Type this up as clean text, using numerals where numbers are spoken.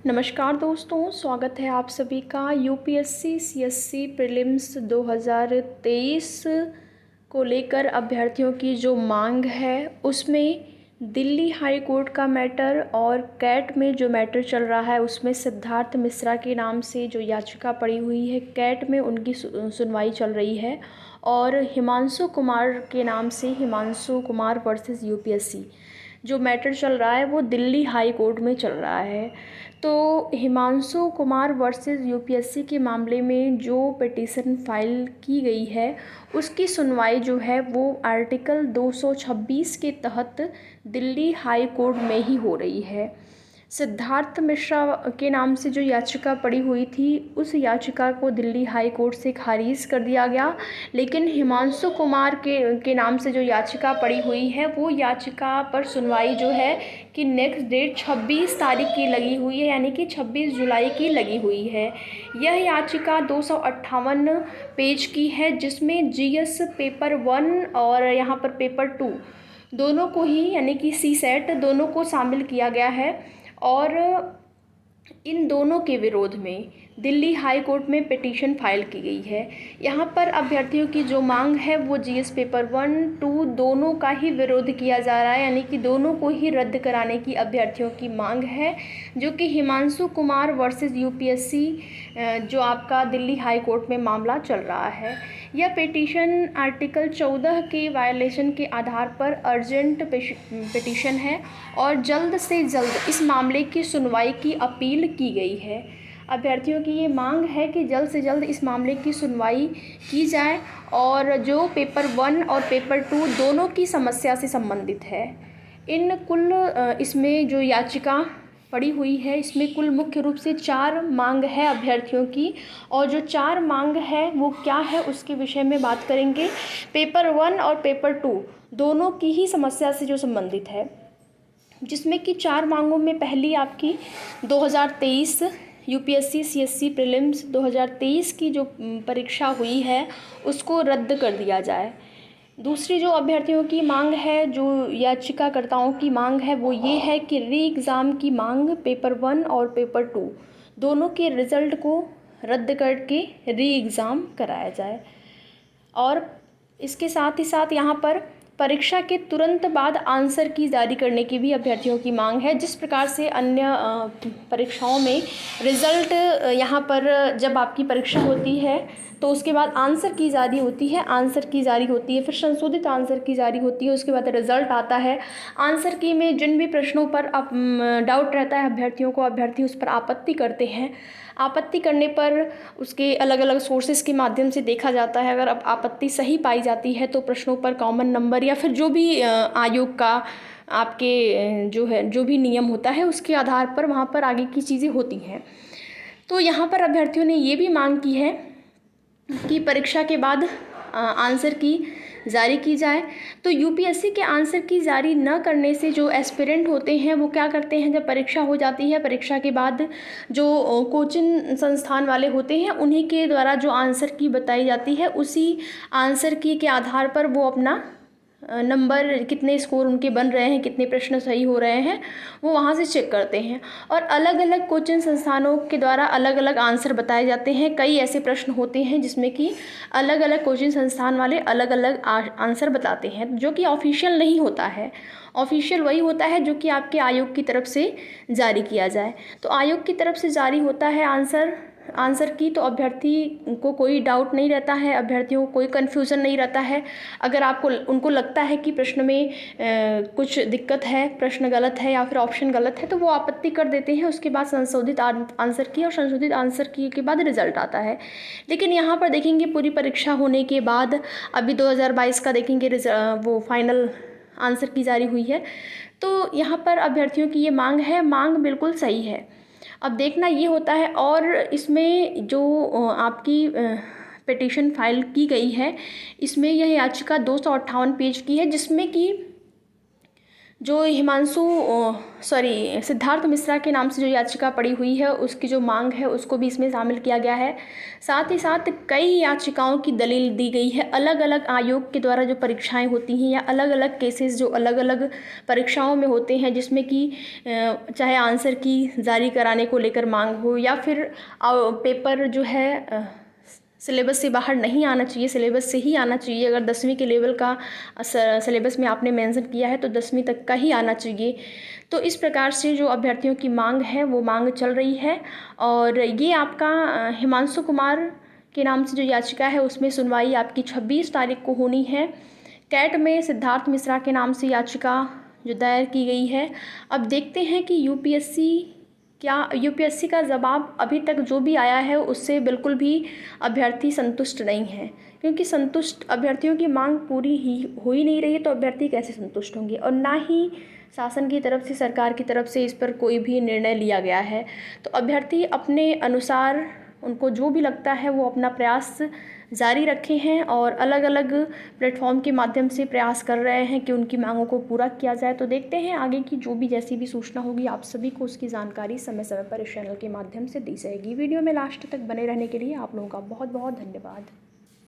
नमस्कार दोस्तों, स्वागत है आप सभी का यूपीएससी सीएससी प्रीलिम्स 2023 को लेकर अभ्यर्थियों की जो मांग है उसमें दिल्ली हाई कोर्ट का मैटर और कैट में जो मैटर चल रहा है उसमें सिद्धार्थ मिश्रा के नाम से जो याचिका पड़ी हुई है कैट में उनकी सुनवाई चल रही है और हिमांशु कुमार के नाम से हिमांशु कुमार वर्सेस यूपीएससी जो मैटर चल रहा है वो दिल्ली हाई कोर्ट में चल रहा है। तो हिमांशु कुमार वर्सेस यूपीएससी के मामले में जो पिटीशन फाइल की गई है उसकी सुनवाई जो है वो आर्टिकल 226 के तहत दिल्ली हाई कोर्ट में ही हो रही है। सिद्धार्थ मिश्रा के नाम से जो याचिका पड़ी हुई थी उस याचिका को दिल्ली हाई कोर्ट से खारिज कर दिया गया, लेकिन हिमांशु कुमार के नाम से जो याचिका पड़ी हुई है वो याचिका पर सुनवाई जो है कि नेक्स्ट डेट 26 तारीख की लगी हुई है, यानी कि 26 जुलाई की लगी हुई है। यह याचिका 258 पेज की है जिसमें जीएस पेपर 1 और यहाँ पर पेपर 2 दोनों को ही यानी कि सी सेट दोनों को शामिल किया गया है और इन दोनों के विरोध में दिल्ली हाई कोर्ट में पिटीशन फाइल की गई है। यहाँ पर अभ्यर्थियों की जो मांग है वो जीएस पेपर 1, 2 दोनों का ही विरोध किया जा रहा है, यानी कि दोनों को ही रद्द कराने की अभ्यर्थियों की मांग है, जो कि हिमांशु कुमार वर्सेस यूपीएससी जो आपका दिल्ली हाई कोर्ट में मामला चल रहा है। यह पिटीशन आर्टिकल 14 के वायलेशन के आधार पर अर्जेंट पिटीशन है और जल्द से जल्द इस मामले की सुनवाई की अपील की गई है। अभ्यर्थियों की ये मांग है कि जल्द से जल्द इस मामले की सुनवाई की जाए और जो पेपर 1 और पेपर 2 दोनों की समस्या से संबंधित है। इन कुल इसमें जो याचिका पड़ी हुई है इसमें कुल मुख्य रूप से 4 मांग है अभ्यर्थियों की, और जो 4 मांग है वो क्या है उसके विषय में बात करेंगे। पेपर 1 और पेपर 2 दोनों की ही समस्या से जो संबंधित है, जिसमें कि 4 मांगों में पहली आपकी 2023 यूपीएससी सीएससी प्रीलिम्स 2023 की जो परीक्षा हुई है उसको रद्द कर दिया जाए। दूसरी जो अभ्यर्थियों की मांग है, जो याचिकाकर्ताओं की मांग है, वो ये है कि री एग्ज़ाम की मांग पेपर 1 और पेपर 2 दोनों के रिज़ल्ट को रद्द करके री एग्ज़ाम कराया जाए। और इसके साथ ही साथ यहाँ पर परीक्षा के तुरंत बाद आंसर की जारी करने की भी अभ्यर्थियों की मांग है। जिस प्रकार से अन्य परीक्षाओं में रिज़ल्ट यहाँ पर जब आपकी परीक्षा होती है तो उसके बाद आंसर की जारी होती है, फिर संशोधित आंसर की जारी होती है, उसके बाद रिज़ल्ट आता है। आंसर की में जिन भी प्रश्नों पर डाउट रहता है अभ्यर्थियों को, अभ्यर्थी उस पर आपत्ति करते हैं। आपत्ति करने पर उसके अलग अलग सोर्सेज के माध्यम से देखा जाता है। अगर अब आपत्ति सही पाई जाती है तो प्रश्नों पर कॉमन नंबर या फिर जो भी आयोग का आपके जो भी नियम होता है उसके आधार पर वहाँ पर आगे की चीज़ें होती हैं। तो यहाँ पर अभ्यर्थियों ने ये भी मांग की है कि परीक्षा के बाद आंसर की जारी की जाए। तो यूपीएससी के आंसर की जारी न करने से जो एस्पिरेंट होते हैं वो क्या करते हैं, जब परीक्षा हो जाती है परीक्षा के बाद जो कोचिंग संस्थान वाले होते हैं उन्हीं के द्वारा जो आंसर की बताई जाती है उसी आंसर की के आधार पर वो अपना नंबर, कितने स्कोर उनके बन रहे हैं, कितने प्रश्न सही हो रहे हैं, वो वहाँ से चेक करते हैं। और अलग अलग कोचिंग संस्थानों के द्वारा अलग अलग आंसर बताए जाते हैं। कई ऐसे प्रश्न होते हैं जिसमें कि अलग अलग कोचिंग संस्थान वाले अलग अलग आंसर बताते हैं, जो कि ऑफिशियल नहीं होता है। ऑफिशियल वही होता है जो कि आपके आयोग की तरफ से जारी किया जाए। तो आयोग की तरफ से जारी होता है आंसर की, तो अभ्यर्थी को कोई डाउट नहीं रहता है, अभ्यर्थियों को कोई कन्फ्यूज़न नहीं रहता है। अगर उनको लगता है कि प्रश्न में कुछ दिक्कत है, प्रश्न गलत है या फिर ऑप्शन गलत है, तो वो आपत्ति कर देते हैं। उसके बाद संशोधित आंसर की, और संशोधित आंसर की के बाद रिजल्ट आता है। लेकिन यहाँ पर देखेंगे पूरी परीक्षा होने के बाद अभी 2022 का देखेंगे वो फाइनल आंसर की जारी हुई है। तो यहाँ पर अभ्यर्थियों की ये मांग बिल्कुल सही है। अब देखना ये होता है, और इसमें जो आपकी पिटीशन फाइल की गई है इसमें यह याचिका 258 पेज की है, जिसमें कि जो सिद्धार्थ मिश्रा के नाम से जो याचिका पड़ी हुई है उसकी जो मांग है उसको भी इसमें शामिल किया गया है। साथ ही साथ कई याचिकाओं की दलील दी गई है। अलग अलग आयोग के द्वारा जो परीक्षाएं होती हैं या अलग अलग केसेस जो अलग अलग परीक्षाओं में होते हैं, जिसमें कि चाहे आंसर की जारी कराने को लेकर मांग हो या फिर पेपर जो है सिलेबस से बाहर नहीं आना चाहिए, सिलेबस से ही आना चाहिए। अगर 10वीं के लेवल का सिलेबस में आपने मेंशन किया है तो 10वीं तक का ही आना चाहिए। तो इस प्रकार से जो अभ्यर्थियों की मांग है वो मांग चल रही है। और ये आपका हिमांशु कुमार के नाम से जो याचिका है उसमें सुनवाई आपकी 26 तारीख को होनी है। कैट में सिद्धार्थ मिश्रा के नाम से याचिका जो दायर की गई है। अब देखते हैं कि यूपीएससी का जवाब अभी तक जो भी आया है उससे बिल्कुल भी अभ्यर्थी संतुष्ट नहीं है, क्योंकि संतुष्ट अभ्यर्थियों की मांग पूरी ही हो ही नहीं रही है, तो अभ्यर्थी कैसे संतुष्ट होंगे। और ना ही शासन की तरफ से, सरकार की तरफ से इस पर कोई भी निर्णय लिया गया है। तो अभ्यर्थी अपने अनुसार उनको जो भी लगता है वो अपना प्रयास जारी रखे हैं और अलग अलग प्लेटफॉर्म के माध्यम से प्रयास कर रहे हैं कि उनकी मांगों को पूरा किया जाए। तो देखते हैं आगे की जो भी जैसी भी सूचना होगी आप सभी को उसकी जानकारी समय समय पर इस चैनल के माध्यम से दी जाएगी। वीडियो में लास्ट तक बने रहने के लिए आप लोगों का बहुत बहुत धन्यवाद।